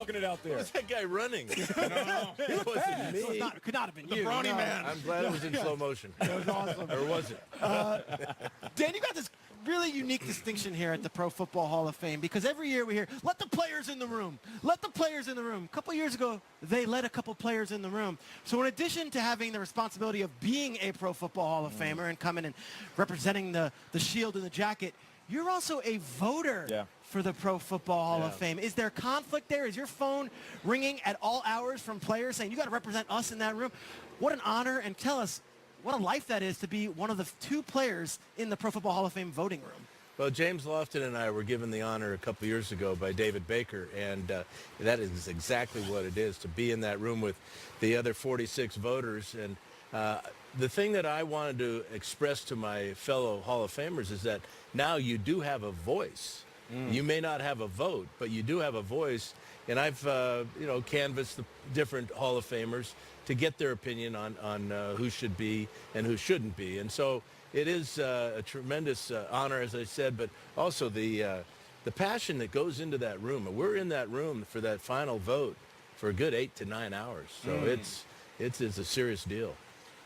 walking it out there. Who's that guy running? No. It wasn't me. Could not have been The you. Brony no. man. I'm glad it was in slow motion. That was awesome. Or was it? Dan, you got this really unique distinction here at the Pro Football Hall of Fame because every year we hear, let the players in the room. Let the players in the room. A couple years ago, they let a couple players in the room. So in addition to having the responsibility of being a Pro Football Hall of Famer and coming and representing the shield and the jacket, you're also a voter for the Pro Football Hall of Fame. Is there conflict there? Is your phone ringing at all hours from players saying, you got to represent us in that room? What an honor, and tell us, what a life that is to be one of the two players in the Pro Football Hall of Fame voting room. Well, James Lofton and I were given the honor a couple years ago by David Baker, and that is exactly what it is, to be in that room with the other 46 voters. And the thing that I wanted to express to my fellow Hall of Famers is that now you do have a voice. You may not have a vote, but you do have a voice. And I've, canvassed the different Hall of Famers to get their opinion on who should be and who shouldn't be. And so it is a tremendous honor, as I said, but also the passion that goes into that room. We're in that room for that final vote for a good 8 to 9 hours. So it's a serious deal.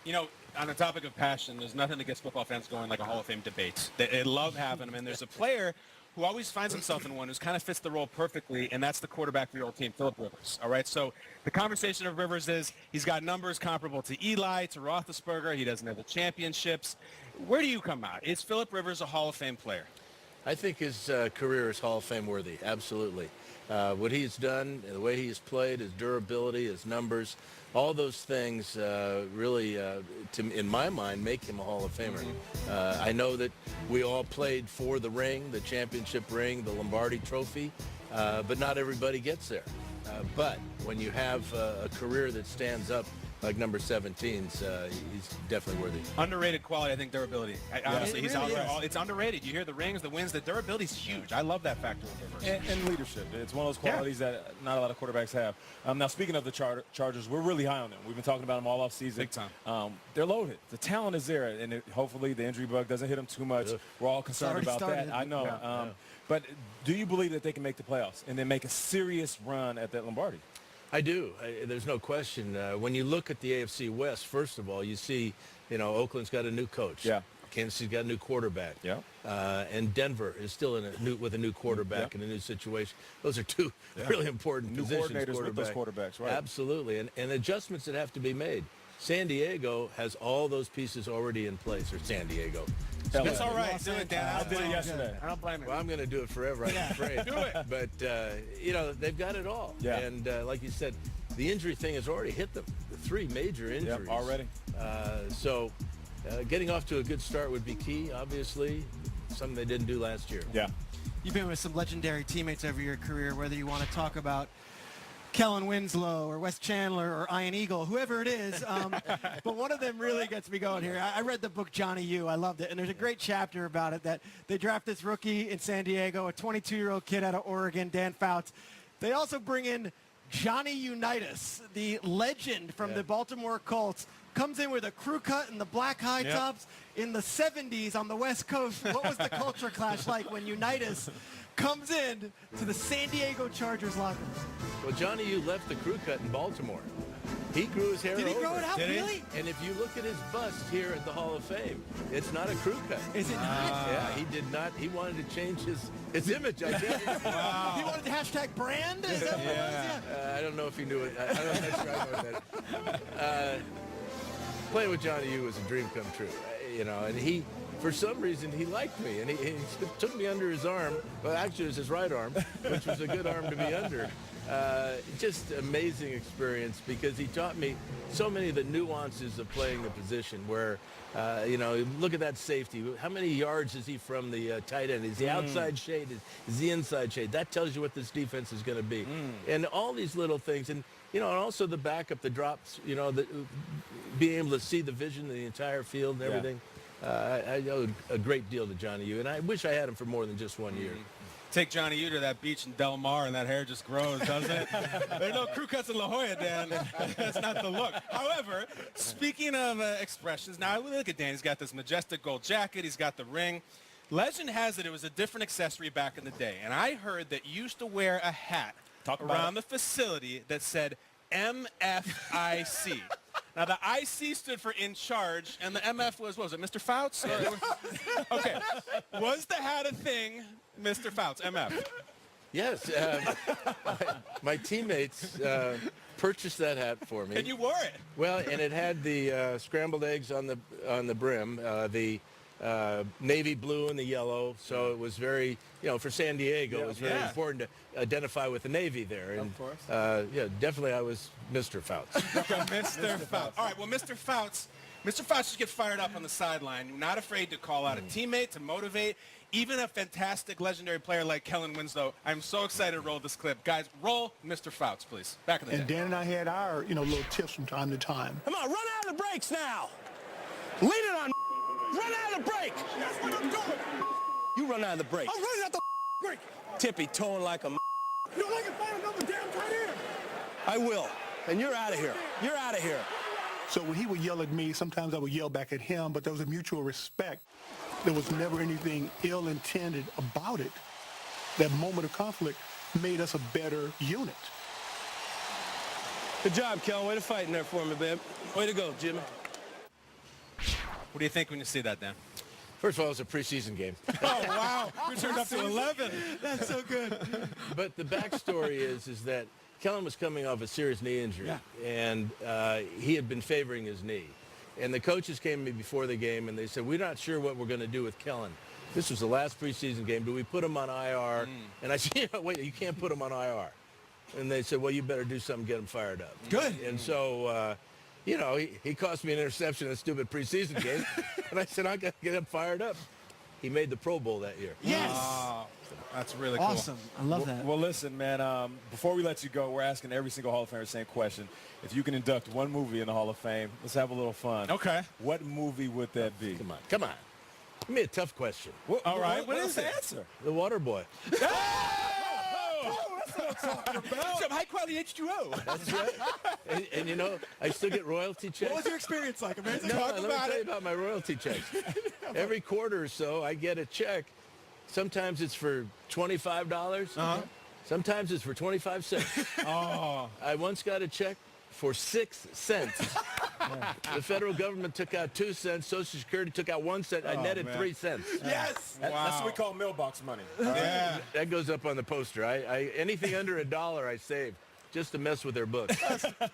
You know, on the topic of passion, there's nothing that gets football fans going like a Hall of Fame debate. They love having them, and there's a player who always finds himself in one who's kind of fits the role perfectly, and that's the quarterback for your old team, Philip Rivers. All right, so the conversation of Rivers is he's got numbers comparable to Eli, to Roethlisberger. He doesn't have the championships. Where do you come out? Is Philip Rivers a Hall of Fame player? I think his career is Hall of Fame worthy, absolutely. What he's done, the way he's played, his durability, his numbers, all those things really, in my mind, make him a Hall of Famer. I know that we all played for the ring, the championship ring, the Lombardi Trophy, but not everybody gets there. But when you have a career that stands up like number 17's, he's definitely worthy. Underrated quality, I think, durability. Honestly, It really is. it's underrated. You hear the rings, the wins, the durability's huge. I love that factor of Rivers. And leadership. It's one of those qualities that not a lot of quarterbacks have. Now, speaking of the Chargers, we're really high on them. We've been talking about them all offseason. Big time. They're loaded. The talent is there, and hopefully the injury bug doesn't hit them too much. We're all concerned about that. I know. But do you believe that they can make the playoffs and then make a serious run at that Lombardi? I do. There's no question. When you look at the AFC West, first of all, you see, Oakland's got a new coach. Yeah. Kansas City's got a new quarterback. Yeah. And Denver is still with a new quarterback in a new situation. Those are two really important New positions. coordinators with those quarterbacks, right? Absolutely. And adjustments that have to be made. San Diego has all those pieces already in place, or San Diego. That's all right. Do it, Dan. I did it yesterday. I don't blame you. Well, I'm going to do it forever, I'm afraid. Do it. But, they've got it all. Yeah. And like you said, the injury thing has already hit them. The 3 major injuries. Yep, already. So getting off to a good start would be key, obviously. Something they didn't do last year. Yeah. You've been with some legendary teammates over your career, whether you want to talk about Kellen Winslow or Wes Chandler or Ian Eagle, whoever it is. But one of them really gets me going here. I read the book Johnny U. I loved it. And there's a great chapter about it that they draft this rookie in San Diego, a 22-year-old kid out of Oregon, Dan Fouts. They also bring in Johnny Unitas, the legend from the Baltimore Colts, comes in with a crew cut and the black high tops. In the 70s on the West Coast, what was the culture clash like when Unitas comes in to the San Diego Chargers locker room? Well, Johnny U left the crew cut in Baltimore. He grew his hair over. Did he grow it out, really? And if you look at his bust here at the Hall of Fame, it's not a crew cut. Is it not? Yeah, he did not. He wanted to change his image, I guess. He wanted to hashtag brand? Is that what it was? Yeah. I don't know if he knew it. I'm not sure I know that. Playing with Johnny U was a dream come true, and he, for some reason, he liked me, and he took me under his arm. Well, actually, it was his right arm, which was a good arm to be under. Just amazing experience because he taught me so many of the nuances of playing the position where, look at that safety. How many yards is he from the tight end? Is the outside shade? Is the inside shade? That tells you what this defense is going to be. And all these little things. And also the backup, the drops, being able to see the vision of the entire field and everything. I owe a great deal to Johnny U, and I wish I had him for more than just 1 year. Take Johnny U to that beach in Del Mar, and that hair just grows, doesn't it? There are no crew cuts in La Jolla, Dan. That's not the look. However, speaking of expressions, now I really look at Dan. He's got this majestic gold jacket. He's got the ring. Legend has it was a different accessory back in the day, and I heard that you used to wear a hat Talk about around the facility that said MFIC. Now, the IC stood for in charge, and the MF was, what was it, Mr. Fouts? Okay. Was the hat a thing, Mr. Fouts, MF? Yes. My teammates purchased that hat for me. And you wore it. Well, and it had the scrambled eggs on the brim, the navy blue and the yellow. So it was very, for San Diego, it was very important to identify with the Navy there. And, of course. Definitely I was Mr. Fouts. Mr. Fouts. All right, well, Mr. Fouts should get fired up on the sideline. Not afraid to call out a teammate, to motivate, even a fantastic legendary player like Kellen Winslow. I'm so excited to roll this clip. Guys, roll Mr. Fouts, please. Back in the day. And Dan and I had our, little tips from time to time. Come on, run out of the brakes now. Lead it on. Run out of the brake. That's what I'm doing. You run out of the brake. I'm running out the break. Tippy towing like a. You don't like to find another damn tight end. I will. And you're out of here. You're out of here. So when he would yell at me, sometimes I would yell back at him, but there was a mutual respect. There was never anything ill-intended about it. That moment of conflict made us a better unit. Good job, Kel. Way to fight in there for me, babe. Way to go, Jimmy. What do you think when you see that, Dan? First of all, it was a preseason game. Oh, wow. We turned up to 11. That's so good. But the backstory is that Kellen was coming off a serious knee injury, and he had been favoring his knee. And the coaches came to me before the game, and they said, we're not sure what we're going to do with Kellen. This was the last preseason game. Do we put him on IR? And I said, wait, you can't put him on IR. And they said, well, you better do something, get him fired up. Good. And so, he cost me an interception in a stupid preseason game. And I said, I got to get him fired up. He made the Pro Bowl that year. Yes. That's really cool. Awesome. I love that. Well, listen, man, before we let you go, we're asking every single Hall of Famer the same question. If you can induct one movie in the Hall of Fame, let's have a little fun. Okay. What movie would that be? Come on. Give me a tough question. All right. What is the answer? The Water Boy. Some high-quality H2O. That's right. And I still get royalty checks. What was your experience like, Amazing? No, let me tell you about my royalty checks. Every quarter or so, I get a check. Sometimes it's for $25. Sometimes it's for 25 cents. Oh. I once got a check for 6 cents. The federal government took out 2 cents. Social Security took out 1 cent. I netted 3 cents. Yes. That's what we call mailbox money. Yeah. That goes up on the poster. I anything under $1 I save just to mess with their books.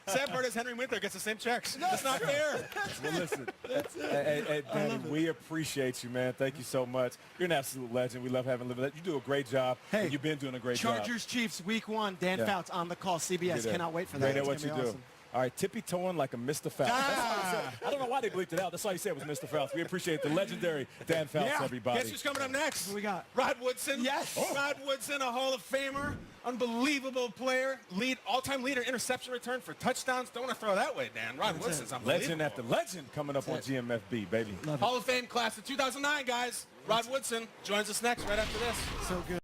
Sad part is Henry Winkler gets the same checks. That's not fair. Well, listen, hey, Danny, we appreciate you, man. Thank you so much. You're an absolute legend. We love having you. You do a great job. Hey, and you've been doing a great job. Chargers Chiefs Week 1. Dan Yeah. Fouts on the call. CBS. Cannot wait for that. Great at It's what you gonna be do. awesome. All right, tippy-toeing like a Mr. Fouts. That's all he said. I don't know why they bleeped it out. That's all he said was Mr. Fouts. We appreciate the legendary Dan Fouts, everybody. Guess who's coming up next? What we got? Rod Woodson. Yes. Rod Woodson, a Hall of Famer. Unbelievable player. All-time leader interception return for touchdowns. Don't want to throw that way, Dan. Rod Woodson's unbelievable. Legend after legend coming up on GMFB, baby. Hall of Fame class of 2009, guys. Rod Woodson joins us next right after this. So good.